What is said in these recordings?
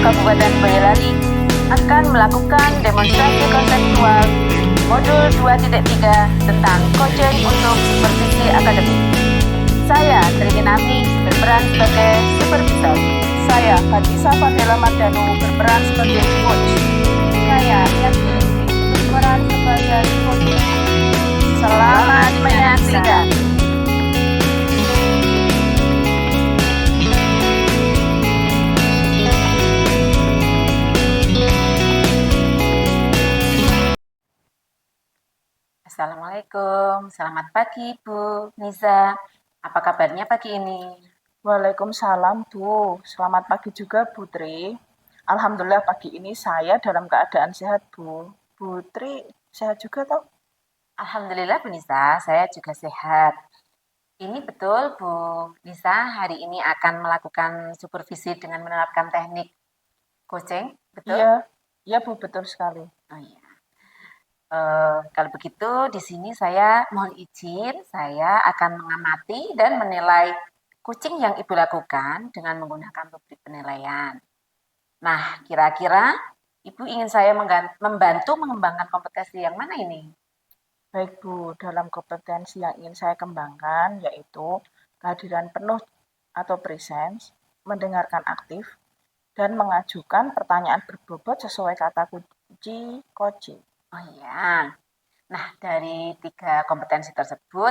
Kabupaten Boyolali akan melakukan demonstrasi konseptual modul 2.3 tentang coaching untuk supervisi akademik. Saya Triginati berperan sebagai supervisor. Saya Hadisa Fadela Mardanu berperan sebagai coach. Saya Yasmin berperan sebagai coach. Selamat menyaksikan. Assalamualaikum, selamat pagi Bu Niza. Apa kabarnya pagi ini? Waalaikumsalam Bu, selamat pagi juga Bu Tri. Alhamdulillah pagi ini saya dalam keadaan sehat Bu. Bu Tri sehat juga toh? Alhamdulillah Bu Nisa, saya juga sehat. Ini betul Bu Nisa, hari ini akan melakukan supervisi dengan menerapkan teknik coaching, betul? Iya Bu, betul sekali. Oh iya. Kalau begitu di sini saya mohon izin, saya akan mengamati dan menilai coaching yang Ibu lakukan dengan menggunakan rubrik penilaian. Nah, kira-kira Ibu ingin saya membantu mengembangkan kompetensi yang mana ini? Baik Bu, dalam kompetensi yang ingin saya kembangkan yaitu kehadiran penuh atau presence, mendengarkan aktif, dan mengajukan pertanyaan berbobot sesuai kata kunci coaching. Oh iya. Nah, dari 3 kompetensi tersebut,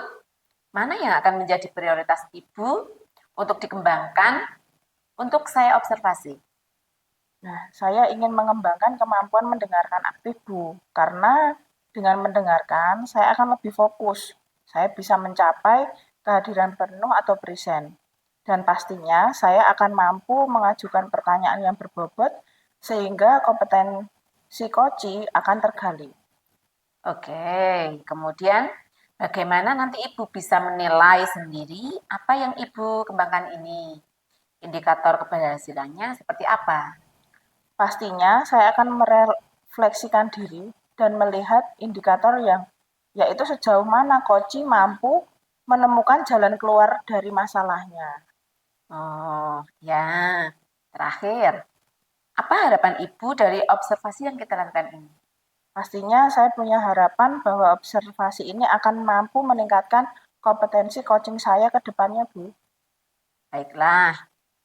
mana yang akan menjadi prioritas Ibu untuk dikembangkan untuk saya observasi? Nah, saya ingin mengembangkan kemampuan mendengarkan aktif, Bu. Karena dengan mendengarkan, saya akan lebih fokus. Saya bisa mencapai kehadiran penuh atau present. Dan pastinya saya akan mampu mengajukan pertanyaan yang berbobot sehingga kompetensi coaching akan tergali. Oke, kemudian bagaimana nanti Ibu bisa menilai sendiri apa yang Ibu kembangkan ini? Indikator keberhasilannya seperti apa? Pastinya saya akan merefleksikan diri dan melihat indikator yang yaitu sejauh mana coaching mampu menemukan jalan keluar dari masalahnya. Oh, ya. Terakhir, apa harapan Ibu dari observasi yang kita lakukan ini? Pastinya saya punya harapan bahwa observasi ini akan mampu meningkatkan kompetensi coaching saya ke depannya, Bu. Baiklah,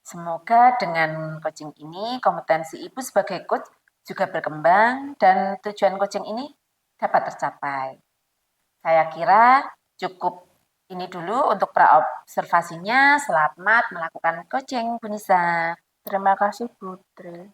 semoga dengan coaching ini kompetensi Ibu sebagai coach juga berkembang dan tujuan coaching ini dapat tercapai. Saya kira cukup ini dulu untuk pra-observasinya. Selamat melakukan coaching, Bu Nisa. Terima kasih, Putri.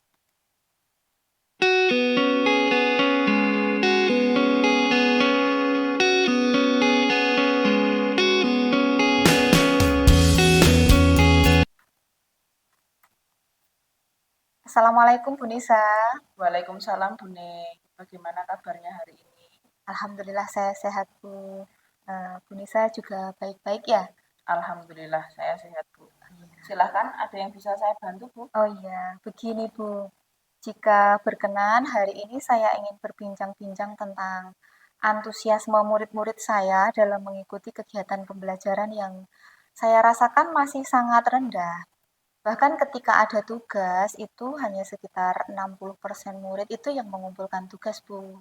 Assalamualaikum Bu Nisa. Waalaikumsalam, Bu Ning. Bagaimana kabarnya hari ini? Alhamdulillah saya sehat Bu. Bu Nisa juga baik-baik ya? Alhamdulillah saya sehat, Bu. Silahkan, ada yang bisa saya bantu, Bu? Oh iya, begini Bu. Jika berkenan, hari ini saya ingin berbincang-bincang tentang antusiasme murid-murid saya dalam mengikuti kegiatan pembelajaran yang saya rasakan masih sangat rendah. Bahkan ketika ada tugas, itu hanya sekitar 60% murid itu yang mengumpulkan tugas, Bu.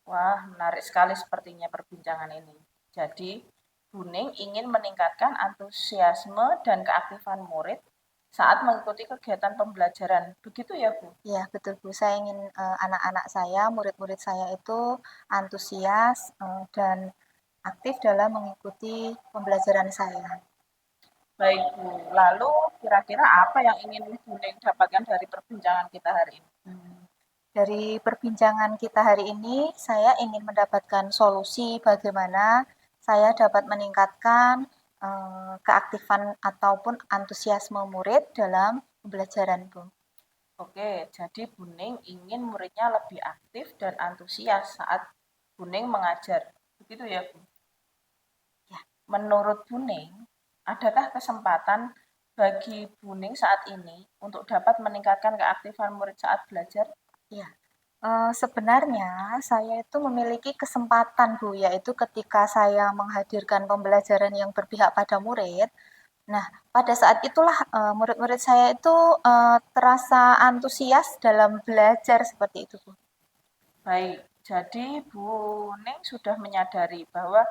Wah, menarik sekali sepertinya perbincangan ini. Jadi, Bu Ning ingin meningkatkan antusiasme dan keaktifan murid saat mengikuti kegiatan pembelajaran. Begitu ya, Bu? Ya, betul Bu. Saya ingin anak-anak saya, murid-murid saya itu antusias dan aktif dalam mengikuti pembelajaran saya. Baik, Bu. Lalu kira-kira apa yang ingin Bu Ning dapatkan dari perbincangan kita hari ini? Dari perbincangan kita hari ini, saya ingin mendapatkan solusi bagaimana saya dapat meningkatkan keaktifan ataupun antusiasme murid dalam pembelajaran, Bu. Oke, jadi Bu Ning ingin muridnya lebih aktif dan antusias saat Bu Ning mengajar. Begitu ya, Bu? Ya. Menurut Bu Ning, adakah kesempatan bagi Bu Ning saat ini untuk dapat meningkatkan keaktifan murid saat belajar? Ya, sebenarnya saya itu memiliki kesempatan Bu, yaitu ketika saya menghadirkan pembelajaran yang berpihak pada murid, Nah, pada saat itulah murid-murid saya itu terasa antusias dalam belajar seperti itu, Bu. Baik, jadi Bu Ning sudah menyadari bahwa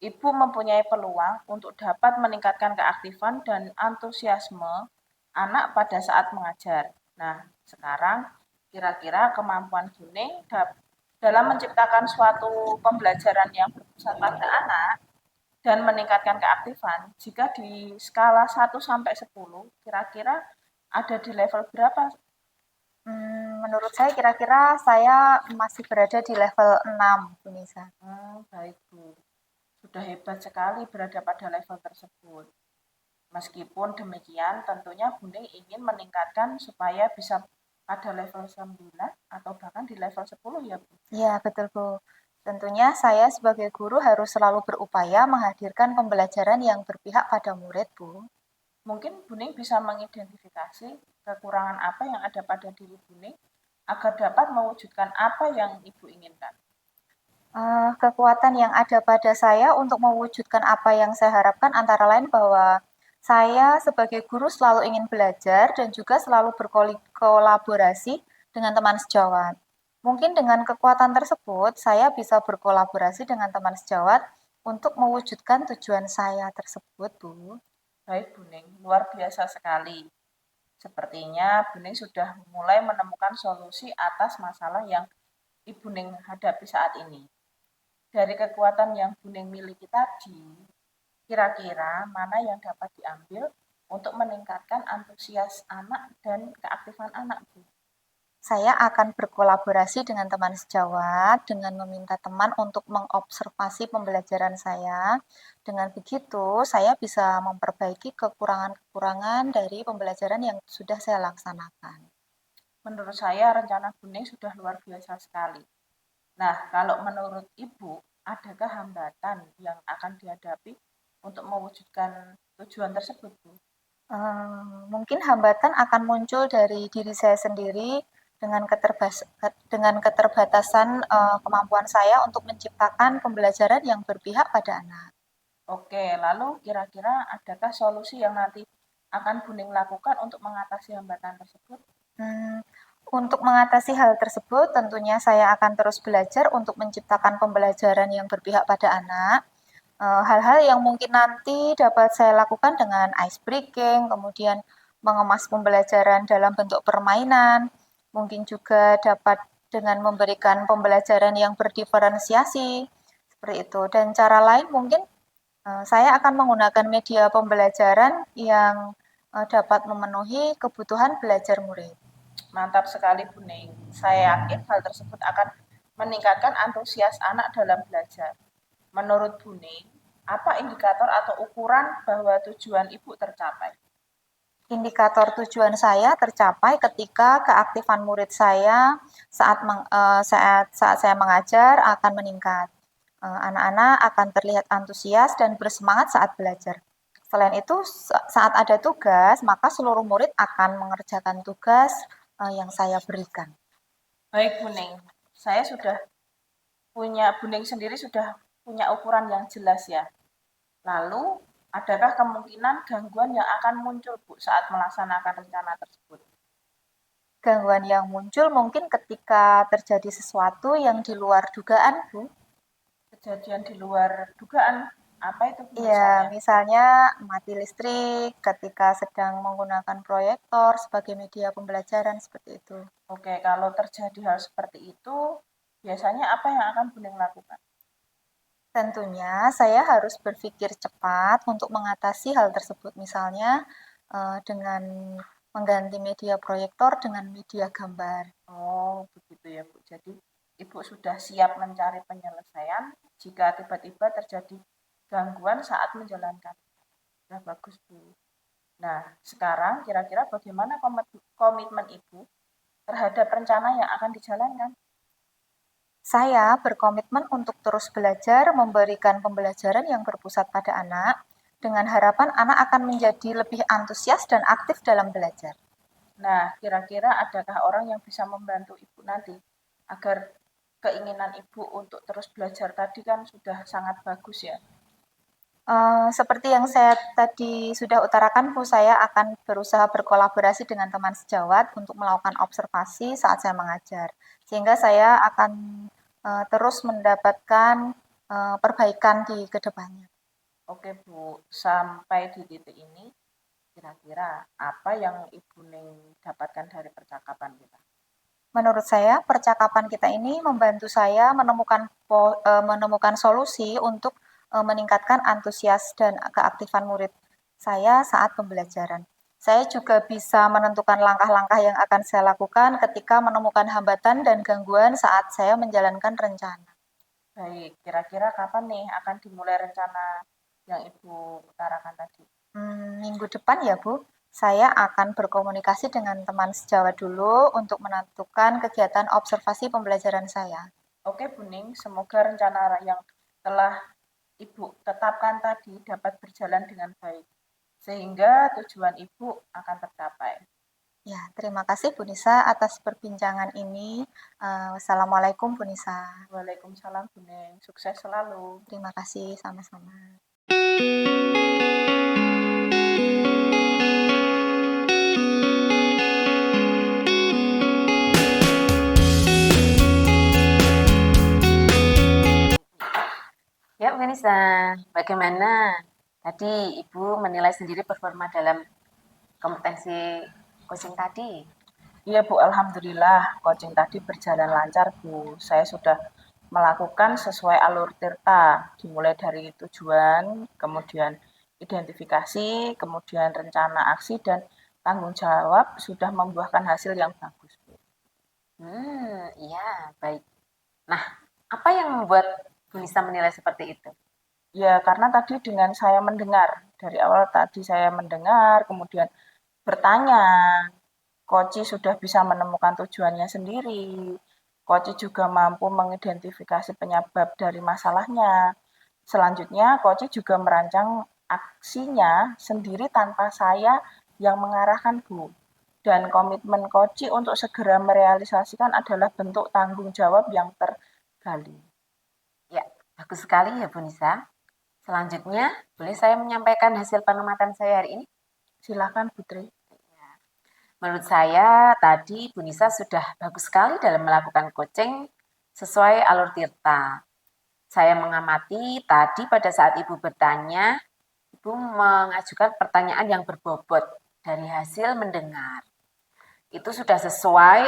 Ibu mempunyai peluang untuk dapat meningkatkan keaktifan dan antusiasme anak pada saat mengajar. Nah, sekarang kira-kira kemampuan Bu Ning dalam menciptakan suatu pembelajaran yang berpusat pada anak dan meningkatkan keaktifan, jika di skala 1 sampai 10, kira-kira ada di level berapa? Menurut saya kira-kira saya masih berada di level 6, Bu Nisa. Baik Bu, sudah hebat sekali berada pada level tersebut. Meskipun demikian, tentunya Bunding ingin meningkatkan supaya bisa pada level 9 atau bahkan di level 10 ya Bu. Iya, betul Bu. Tentunya saya sebagai guru harus selalu berupaya menghadirkan pembelajaran yang berpihak pada murid, Bu. Mungkin Buning bisa mengidentifikasi kekurangan apa yang ada pada diri Buning agar dapat mewujudkan apa yang Ibu inginkan. Kekuatan yang ada pada saya untuk mewujudkan apa yang saya harapkan antara lain bahwa saya sebagai guru selalu ingin belajar dan juga selalu berkolaborasi dengan teman sejawat. Mungkin dengan kekuatan tersebut, saya bisa berkolaborasi dengan teman sejawat untuk mewujudkan tujuan saya tersebut, Bu. Baik Buning, luar biasa sekali. Sepertinya Buning sudah mulai menemukan solusi atas masalah yang Ibu Ning hadapi saat ini. Dari kekuatan yang Buning miliki tadi, kira-kira mana yang dapat diambil untuk meningkatkan antusias anak dan keaktifan anak, Bu? Saya akan berkolaborasi dengan teman sejawat, dengan meminta teman untuk mengobservasi pembelajaran saya. Dengan begitu, saya bisa memperbaiki kekurangan-kekurangan dari pembelajaran yang sudah saya laksanakan. Menurut saya rencana Buning sudah luar biasa sekali. Nah, kalau menurut Ibu, adakah hambatan yang akan dihadapi untuk mewujudkan tujuan tersebut, Bu? Mungkin hambatan akan muncul dari diri saya sendiri dengan keterbatasan kemampuan saya untuk menciptakan pembelajaran yang berpihak pada anak. Oke, lalu kira-kira adakah solusi yang nanti akan Buning lakukan untuk mengatasi hambatan tersebut? Hmm, untuk mengatasi hal tersebut, tentunya saya akan terus belajar untuk menciptakan pembelajaran yang berpihak pada anak. Hal-hal yang mungkin nanti dapat saya lakukan dengan ice breaking, kemudian mengemas pembelajaran dalam bentuk permainan, mungkin juga dapat dengan memberikan pembelajaran yang berdiferensiasi, seperti itu. Dan cara lain mungkin saya akan menggunakan media pembelajaran yang dapat memenuhi kebutuhan belajar murid. Mantap sekali, Buning. Saya yakin hal tersebut akan meningkatkan antusias anak dalam belajar. Menurut Buning, apa indikator atau ukuran bahwa tujuan Ibu tercapai? Indikator tujuan saya tercapai ketika keaktifan murid saya saat saya mengajar akan meningkat. Anak-anak akan terlihat antusias dan bersemangat saat belajar. Selain itu, saat ada tugas, maka seluruh murid akan mengerjakan tugas yang saya berikan. Baik, Buning. Saya sudah Buning sendiri sudah punya ukuran yang jelas ya. Lalu, adakah kemungkinan gangguan yang akan muncul, Bu, saat melaksanakan rencana tersebut? Gangguan yang muncul mungkin ketika terjadi sesuatu yang di luar dugaan, Bu. Kejadian di luar dugaan, apa itu Iya, misalnya? misalnya mati listrik ketika sedang menggunakan proyektor sebagai media pembelajaran seperti itu. Oke, kalau terjadi hal seperti itu, biasanya apa yang akan Buning lakukan? Tentunya saya harus berpikir cepat untuk mengatasi hal tersebut, misalnya dengan mengganti media proyektor dengan media gambar. Oh, begitu ya, Bu. Jadi, Ibu sudah siap mencari penyelesaian jika tiba-tiba terjadi gangguan saat menjalankan. Sudah bagus, Bu. Nah, sekarang kira-kira bagaimana komitmen Ibu terhadap rencana yang akan dijalankan? Saya berkomitmen untuk terus belajar, memberikan pembelajaran yang berpusat pada anak, dengan harapan anak akan menjadi lebih antusias dan aktif dalam belajar. Nah, kira-kira adakah orang yang bisa membantu Ibu nanti agar keinginan Ibu untuk terus belajar tadi kan sudah sangat bagus ya? Seperti yang saya tadi sudah utarakan, Bu, saya akan berusaha berkolaborasi dengan teman sejawat untuk melakukan observasi saat saya mengajar, sehingga saya akan terus mendapatkan perbaikan di kedepannya. Oke Bu, sampai di titik ini kira-kira apa yang Ibu Ning dapatkan dari percakapan kita? Menurut saya, percakapan kita ini membantu saya menemukan solusi untuk meningkatkan antusias dan keaktifan murid saya saat pembelajaran. Saya juga bisa menentukan langkah-langkah yang akan saya lakukan ketika menemukan hambatan dan gangguan saat saya menjalankan rencana. Baik, kira-kira kapan nih akan dimulai rencana yang Ibu utarakan tadi? Minggu depan ya, Bu. Saya akan berkomunikasi dengan teman sejawat dulu untuk menentukan kegiatan observasi pembelajaran saya. Oke Bu Ning, semoga rencana yang telah Ibu tetapkan tadi dapat berjalan dengan baik, sehingga tujuan Ibu akan tercapai. Ya, terima kasih Bu Nisa atas perbincangan ini. Wassalamualaikum Bu Nisa. Waalaikumsalam Bu Ning, sukses selalu. Terima kasih, sama-sama. Ya, Bu Nisa, bagaimana tadi Ibu menilai sendiri performa dalam kompetensi coaching tadi? Iya Bu, Alhamdulillah coaching tadi berjalan lancar Bu. Saya sudah melakukan sesuai alur tirta, dimulai dari tujuan, kemudian identifikasi, kemudian rencana aksi, dan tanggung jawab sudah membuahkan hasil yang bagus Bu. Iya, baik. Nah, apa yang membuat Bu Nisa menilai seperti itu? Ya, karena tadi dengan saya mendengar, dari awal tadi saya mendengar, kemudian bertanya, Koci sudah bisa menemukan tujuannya sendiri. Koci juga mampu mengidentifikasi penyebab dari masalahnya. Selanjutnya, Koci juga merancang aksinya sendiri tanpa saya yang mengarahkan, Bu. Dan komitmen Koci untuk segera merealisasikan adalah bentuk tanggung jawab yang tergali. Ya, bagus sekali ya Bu Nisa. Selanjutnya, boleh saya menyampaikan hasil pengamatan saya hari ini? Silakan, Putri. Menurut saya, tadi Bu Nisa sudah bagus sekali dalam melakukan coaching sesuai alur tirta. Saya mengamati tadi pada saat Ibu bertanya, Ibu mengajukan pertanyaan yang berbobot dari hasil mendengar. Itu sudah sesuai,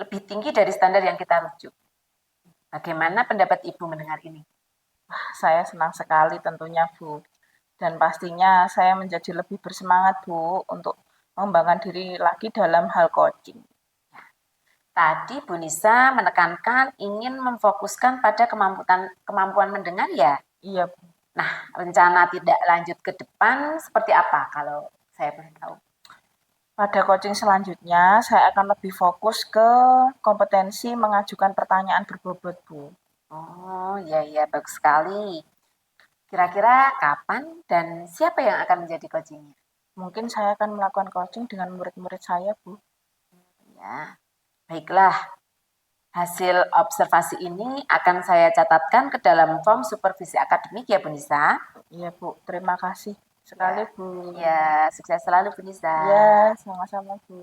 lebih tinggi dari standar yang kita rujuk. Bagaimana pendapat Ibu mendengar ini? Saya senang sekali tentunya, Bu. Dan pastinya saya menjadi lebih bersemangat, Bu, untuk mengembangkan diri lagi dalam hal coaching. Tadi Bu Nisa menekankan ingin memfokuskan pada kemampuan mendengar ya? Iya, Bu. Nah, rencana tidak lanjut ke depan seperti apa kalau saya boleh tahu? Pada coaching selanjutnya, saya akan lebih fokus ke kompetensi mengajukan pertanyaan berbobot, Bu. Oh, iya, bagus sekali. Kira-kira kapan dan siapa yang akan menjadi coachingnya? Mungkin saya akan melakukan coaching dengan murid-murid saya, Bu. Ya, baiklah. Hasil observasi ini akan saya catatkan ke dalam form supervisi akademik ya Bu Nisa. Iya, Bu. Terima kasih sekali, Bu. Ya, sukses selalu Bu Nisa. Ya, sama-sama, Bu.